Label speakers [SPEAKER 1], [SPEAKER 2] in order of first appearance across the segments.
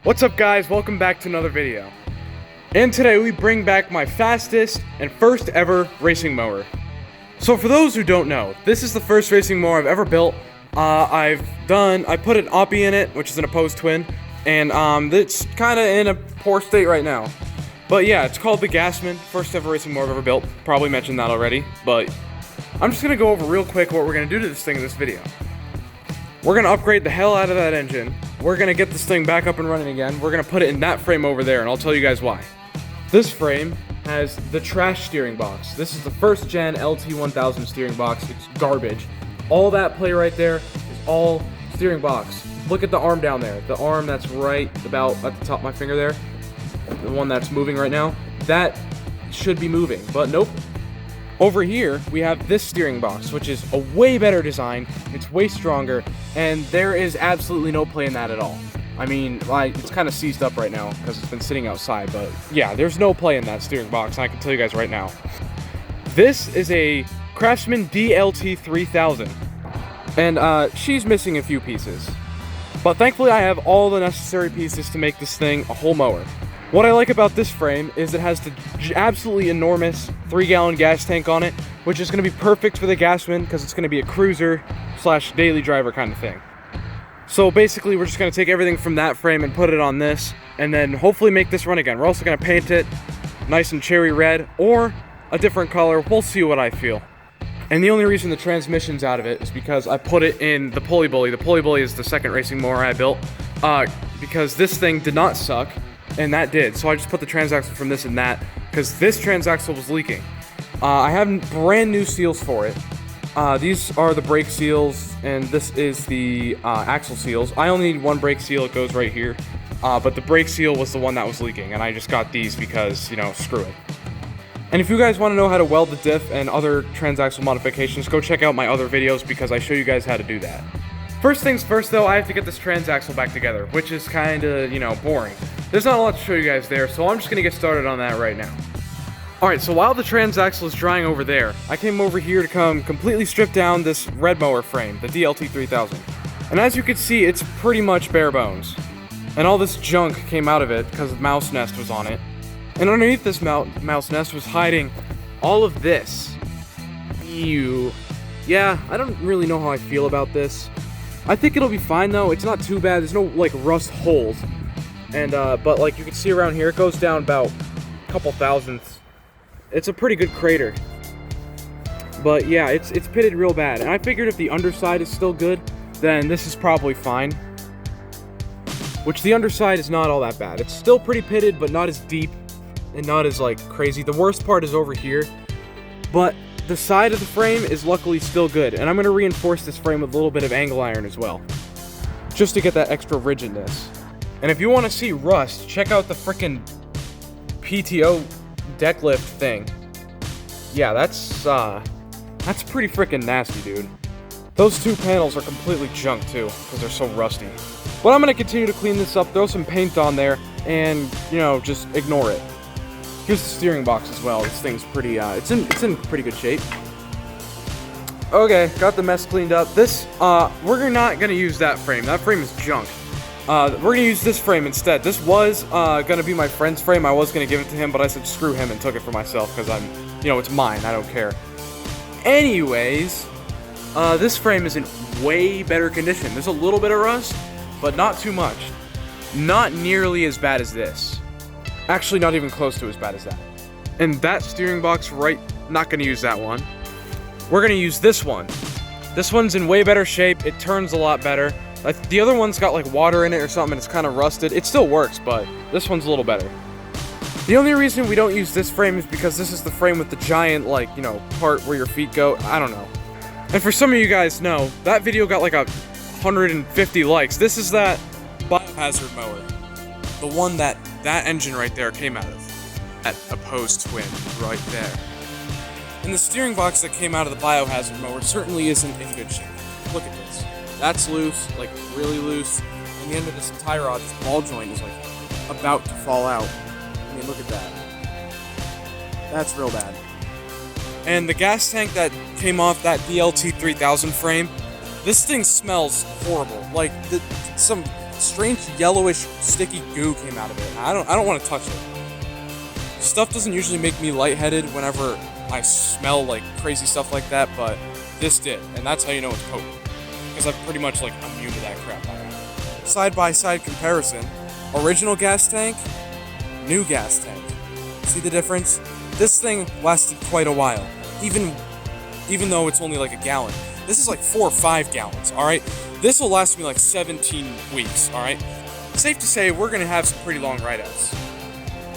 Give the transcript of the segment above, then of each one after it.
[SPEAKER 1] What's up guys, welcome back to another video. And today we bring back my fastest and first ever racing mower. So for those who don't know, this is the first racing mower I've ever built. I put an Oppie in it, which is an opposed twin, and it's kind of in a poor state right now. But yeah, it's called the Gasman, first ever racing mower I've ever built. Probably mentioned that already, but I'm just gonna go over real quick what we're gonna do to this thing in this video. We're gonna upgrade the hell out of that engine. We're gonna get this thing back up and running again. We're gonna put it in that frame over there, and I'll tell you guys why. This frame has the trash steering box. This is the first gen LT1000 steering box. It's garbage. All that play right there is all steering box. Look at the arm down there. The arm that's right about at the top of my finger there. The one that's moving right now. That should be moving, but nope. Over here, we have this steering box, which is a way better design. It's way stronger, and there is absolutely no play in that at all. I mean, like, it's kind of seized up right now because it's been sitting outside, but yeah, there's no play in that steering box, and I can tell you guys right now. This is a Craftsman DLT3000, and she's missing a few pieces. But thankfully, I have all the necessary pieces to make this thing a whole mower. What I like about this frame is it has the absolutely enormous 3-gallon gas tank on it, which is going to be perfect for the Gasman because it's going to be a cruiser / daily driver kind of thing. So basically, we're just going to take everything from that frame and put it on this, and then hopefully make this run again. We're also going to paint it nice and cherry red or a different color. We'll see what I feel. And the only reason the transmission's out of it is because I put it in the pulley bully. The pulley bully is the second racing mower I built because this thing did not suck. And that did, so I just put the transaxle from this in that, because this transaxle was leaking. I have brand new seals for it. These are the brake seals, and this is the axle seals. I only need one brake seal, it goes right here. But the brake seal was the one that was leaking, and I just got these because, you know, screw it. And if you guys want to know how to weld the diff and other transaxle modifications, go check out my other videos because I show you guys how to do that. First things first though, I have to get this transaxle back together, which is kinda, you know, boring. There's not a lot to show you guys there, so I'm just gonna get started on that right now. Alright, so while the transaxle is drying over there, I came over here to come completely strip down this red mower frame, the DLT3000. And as you can see, it's pretty much bare bones. And all this junk came out of it because the mouse nest was on it. And underneath this mouse nest was hiding all of this. Ew. Yeah, I don't really know how I feel about this. I think it'll be fine though. It's not too bad. There's no like rust holes, and but like you can see around here, it goes down about a couple thousandths. It's a pretty good crater. But yeah, it's pitted real bad. And I figured if the underside is still good, then this is probably fine. Which the underside is not all that bad. It's still pretty pitted, but not as deep and not as like crazy. The worst part is over here, but the side of the frame is luckily still good, and I'm going to reinforce this frame with a little bit of angle iron as well, just to get that extra rigidness. And if you want to see rust, check out the frickin' PTO deck lift thing. Yeah, that's pretty frickin' nasty, dude. Those two panels are completely junk too, because they're so rusty. But I'm going to continue to clean this up, throw some paint on there, and, you know, just ignore it. Here's the steering box as well. This thing's pretty, it's in pretty good shape. Okay, got the mess cleaned up. This, we're not gonna use that frame. That frame is junk. We're gonna use this frame instead. This was, gonna be my friend's frame. I was gonna give it to him, but I said screw him and took it for myself because you know, it's mine. I don't care. Anyways, this frame is in way better condition. There's a little bit of rust, but not too much. Not nearly as bad as this. Actually, not even close to as bad as that. And that steering box, right, not gonna use that one. We're gonna use this one. This one's in way better shape. It turns a lot better. The other one's got like water in it or something and it's kind of rusted. It still works, but this one's a little better. The only reason we don't use this frame is because this is the frame with the giant, like, you know, part where your feet go. I don't know. And for some of you guys know, that video got like 150 likes. This is that biohazard mower. The one that engine right there came out of. That opposed twin right there. And the steering box that came out of the biohazard mower certainly isn't in good shape. Look at this. That's loose, like really loose. And the end of this tie rod, this ball joint is like about to fall out. I mean, look at that. That's real bad. And the gas tank that came off that DLT3000 frame, this thing smells horrible. Like, some strange yellowish sticky goo came out of it. I don't want to touch it. Stuff doesn't usually make me lightheaded whenever I smell like crazy stuff like that, but this did, and that's how you know it's potent. Because I'm pretty much like immune to that crap by now. Side by side comparison, original gas tank, new gas tank. See the difference? This thing lasted quite a while, even though it's only like a gallon. This is like 4 or 5 gallons, alright? This will last me like 17 weeks, alright? Safe to say, we're gonna have some pretty long ride-outs.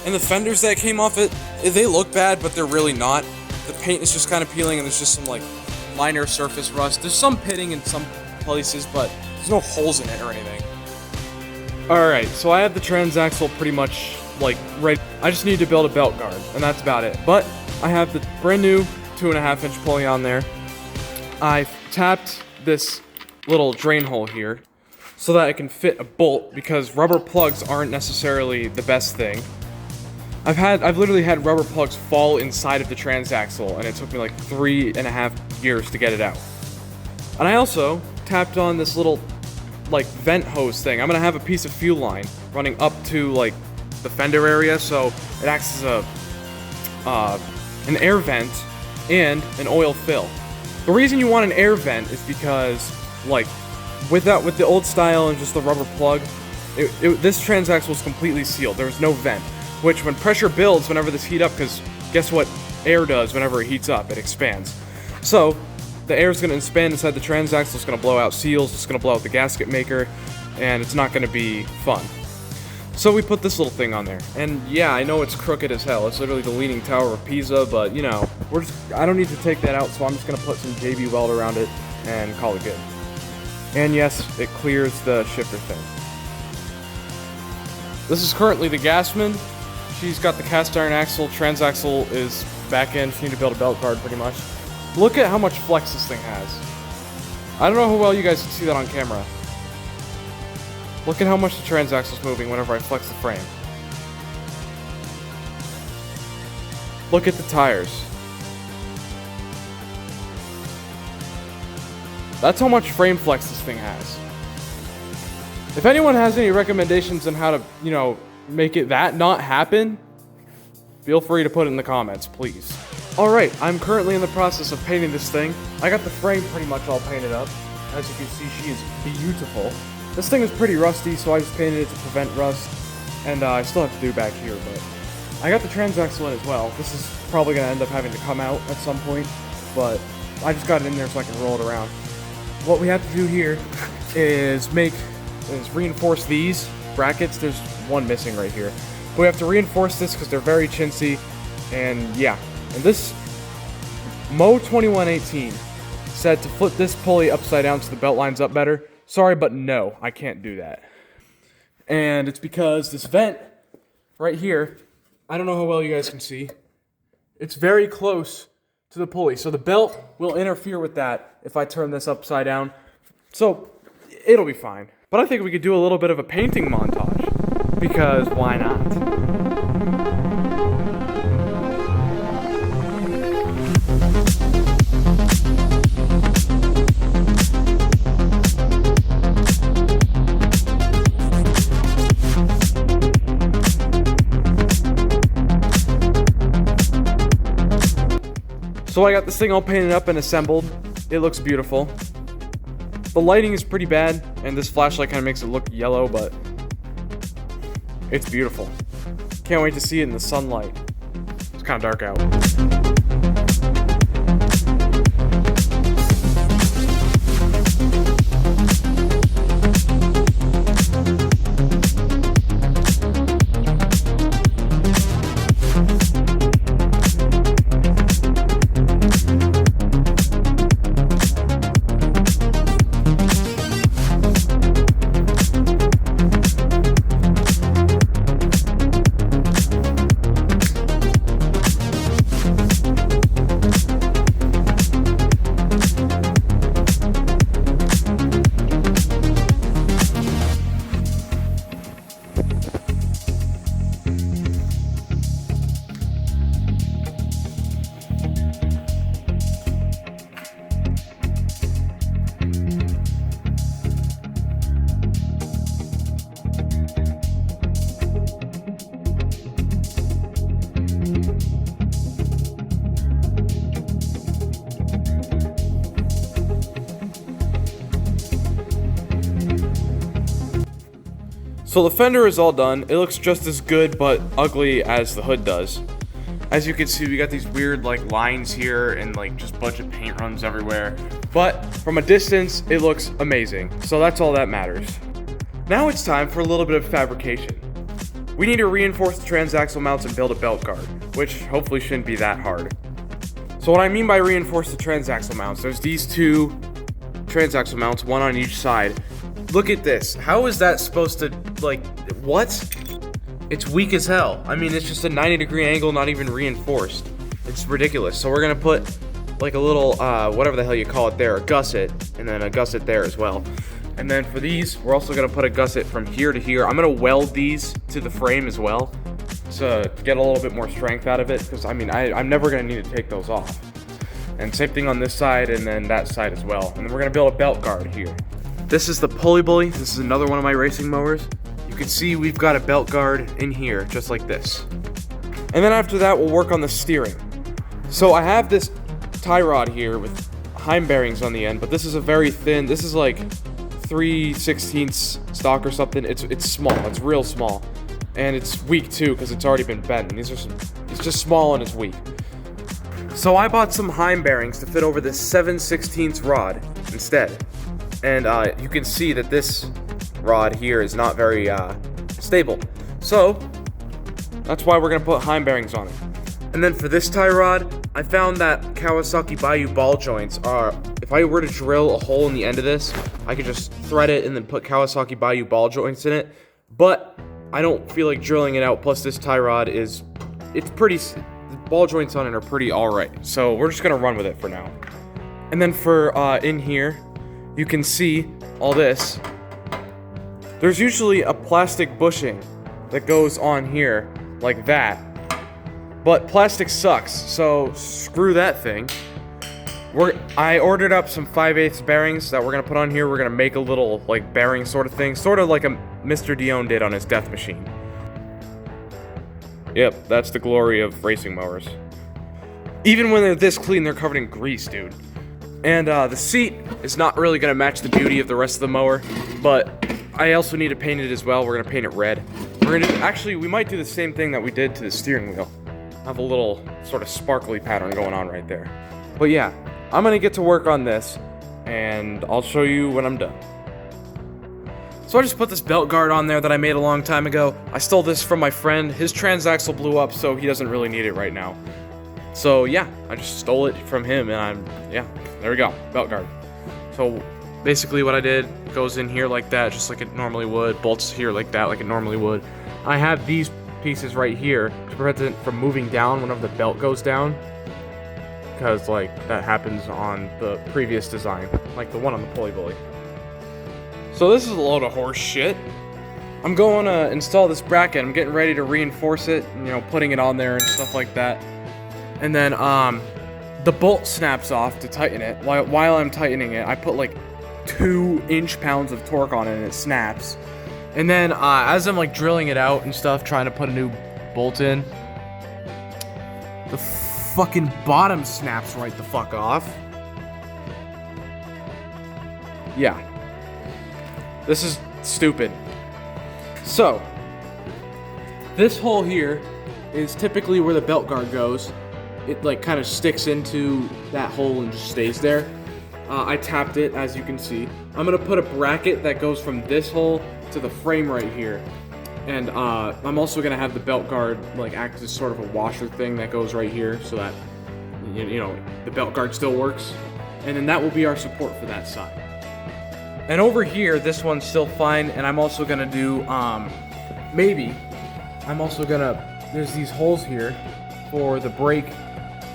[SPEAKER 1] And the fenders that came off it, they look bad, but they're really not. The paint is just kind of peeling, and there's just some like minor surface rust. There's some pitting in some places, but there's no holes in it or anything. Alright, so I have the transaxle pretty much like ready. I just need to build a belt guard, and that's about it. But I have the brand new 2.5-inch pulley on there. I've tapped this little drain hole here so that I can fit a bolt, because rubber plugs aren't necessarily the best thing. I've literally had rubber plugs fall inside of the transaxle, and it took me like 3.5 years to get it out. And I also tapped on this little like vent hose thing. I'm gonna have a piece of fuel line running up to like the fender area, so it acts as an air vent and an oil fill. The reason you want an air vent is because, like, with the old style and just the rubber plug, this transaxle was completely sealed. There was no vent, which when pressure builds, whenever this heat up, because guess what air does whenever it heats up? It expands. So the air is going to expand inside the transaxle. It's going to blow out seals. It's going to blow out the gasket maker, and it's not going to be fun. So we put this little thing on there, and yeah, I know it's crooked as hell. It's literally the Leaning Tower of Pisa, but you know, I don't need to take that out, so I'm just gonna put some JB weld around it and call it good. And yes, it clears the shifter thing. This is currently the Gasman. She's got the cast iron axle. Transaxle is back in. Just need to build a belt guard pretty much. Look at how much flex this thing has. I don't know how well you guys can see that on camera. Look at how much the transaxle is moving whenever I flex the frame. Look at the tires. That's how much frame flex this thing has. If anyone has any recommendations on how to, you know, make it that not happen, feel free to put it in the comments, please. Alright, I'm currently in the process of painting this thing. I got the frame pretty much all painted up. As you can see, she is beautiful. This thing is pretty rusty, so I just painted it to prevent rust, and I still have to do back here, but I got the transaxle in as well. This is probably going to end up having to come out at some point, but I just got it in there so I can roll it around. What we have to do here is reinforce these brackets. There's one missing right here. But we have to reinforce this because they're very chintzy, and yeah. And this Mo 2118 said to flip this pulley upside down so the belt lines up better. Sorry, but no, I can't do that. And it's because this vent right here, I don't know how well you guys can see, it's very close to the pulley. So the belt will interfere with that if I turn this upside down. So it'll be fine. But I think we could do a little bit of a painting montage, because why not? So I got this thing all painted up and assembled. It looks beautiful. The lighting is pretty bad, and this flashlight kind of makes it look yellow, but it's beautiful. Can't wait to see it in the sunlight. It's kind of dark out. So the fender is all done. It looks just as good but ugly as the hood does. As you can see, we got these weird like lines here and like just a bunch of paint runs everywhere. But from a distance, it looks amazing. So that's all that matters. Now it's time for a little bit of fabrication. We need to reinforce the transaxle mounts and build a belt guard, which hopefully shouldn't be that hard. So what I mean by reinforce the transaxle mounts, there's these two transaxle mounts, one on each side. Look at this. How is that supposed to, like, what? It's weak as hell. I mean, it's just a 90-degree angle, not even reinforced. It's ridiculous. So we're gonna put like a little, whatever the hell you call it there, a gusset, and then a gusset there as well. And then for these, we're also gonna put a gusset from here to here. I'm gonna weld these to the frame as well to get a little bit more strength out of it, because I mean, I'm never gonna need to take those off. And same thing on this side and then that side as well. And then we're gonna build a belt guard here. This is the pulley bully. This is another one of my racing mowers. You can see we've got a belt guard in here, just like this. And then after that, we'll work on the steering. So I have this tie rod here with Heim bearings on the end, but this is a very thin, this is like 3/16 stock or something. It's small, it's real small. And it's weak too, because it's already been bent. And it's just small and it's weak. So I bought some Heim bearings to fit over this 7/16 rod instead. And you can see that this rod here is not very stable. So that's why we're gonna put Heim bearings on it. And then for this tie rod, I found that Kawasaki Bayou ball joints are, if I were to drill a hole in the end of this, I could just thread it and then put Kawasaki Bayou ball joints in it. But I don't feel like drilling it out, plus this tie rod is, it's pretty, the ball joints on it are pretty alright. So we're just gonna run with it for now. And then for in here, you can see all this. There's usually a plastic bushing that goes on here like that. But plastic sucks, so screw that thing. I ordered up some 5/8 bearings that we're gonna put on here. We're gonna make a little like bearing sort of thing, sort of like a Mr. Dion did on his death machine. Yep, that's the glory of racing mowers. Even when they're this clean, they're covered in grease, dude. And the seat is not really gonna match the beauty of the rest of the mower, but I also need to paint it as well. We're gonna paint it red. Actually, we might do the same thing that we did to the steering wheel. Have a little sort of sparkly pattern going on right there. But yeah, I'm gonna get to work on this, and I'll show you when I'm done. So I just put this belt guard on there that I made a long time ago. I stole this from my friend. His transaxle blew up, so he doesn't really need it right now. So yeah, I just stole it from him, and yeah, there we go, belt guard. So basically what I did, goes in here like that, just like it normally would, bolts here like that, like it normally would. I have these pieces right here to prevent it from moving down whenever the belt goes down, because like that happens on the previous design, like the one on the pulley bully. So this is a load of horse shit. I'm going to install this bracket. I'm getting ready to reinforce it, you know, putting it on there and stuff like that. And then the bolt snaps off to tighten it. While I'm tightening it, I put like 2 inch-pounds of torque on it and it snaps. And then as I'm like drilling it out and stuff, trying to put a new bolt in, the fucking bottom snaps right the fuck off. Yeah. This is stupid. So, this hole here is typically where the belt guard goes. It like kind of sticks into that hole and just stays there. I tapped it, as you can see. I'm gonna put a bracket that goes from this hole to the frame right here. And I'm also gonna have the belt guard like act as sort of a washer thing that goes right here, so that you know the belt guard still works. And then that will be our support for that side. And over here, this one's still fine. And I'm also gonna do there's these holes here for the brake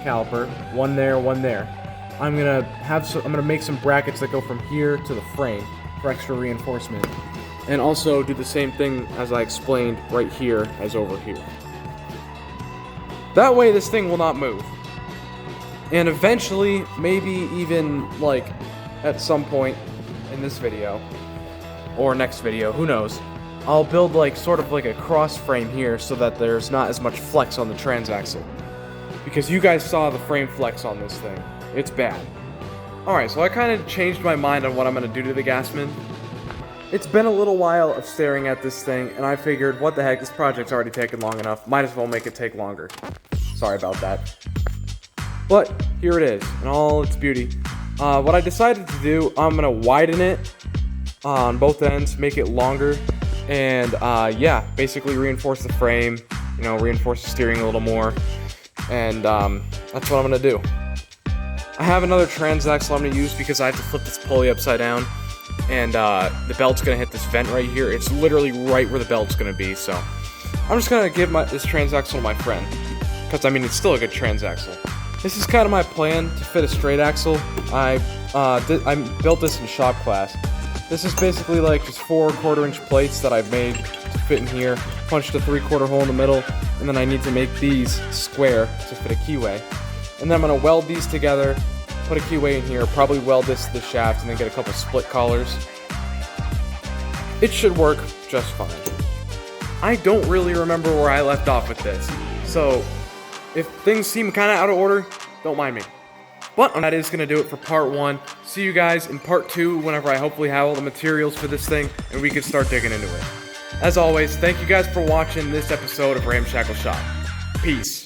[SPEAKER 1] caliper. One there, one there. I'm gonna make some brackets that go from here to the frame for extra reinforcement. And also do the same thing as I explained right here as over here. That way this thing will not move. And eventually, maybe even like at some point in this video or next video, who knows, I'll build like sort of like a cross frame here so that there's not as much flex on the transaxle. Because you guys saw the frame flex on this thing. It's bad. Alright, so I kind of changed my mind on what I'm going to do to the Gasman. It's been a little while of staring at this thing, and I figured, what the heck, this project's already taken long enough. Might as well make it take longer. Sorry about that. But here it is, in all its beauty. What I decided to do, I'm gonna widen it on both ends, make it longer, and yeah, basically reinforce the frame, reinforce the steering a little more, and that's what I'm gonna do. I have another transaxle I'm gonna use because I have to flip this pulley upside down, and the belt's gonna hit this vent right here. It's literally right where the belt's gonna be, so I'm just gonna give this transaxle to my friend, because I mean it's still a good transaxle. This is kind of my plan to fit a straight axle. I built this in shop class. This is basically like just 4 1/4-inch plates that I've made to fit in here, punched a 3/4 hole in the middle, and then I need to make these square to fit a keyway. And then I'm gonna weld these together, put a keyway in here, probably weld this to the shaft, and then get a couple split collars. It should work just fine. I don't really remember where I left off with this, so if things seem kind of out of order, don't mind me. But that is going to do it for part 1. See you guys in part 2 whenever I hopefully have all the materials for this thing and we can start digging into it. As always, thank you guys for watching this episode of Ramshackle Shop. Peace.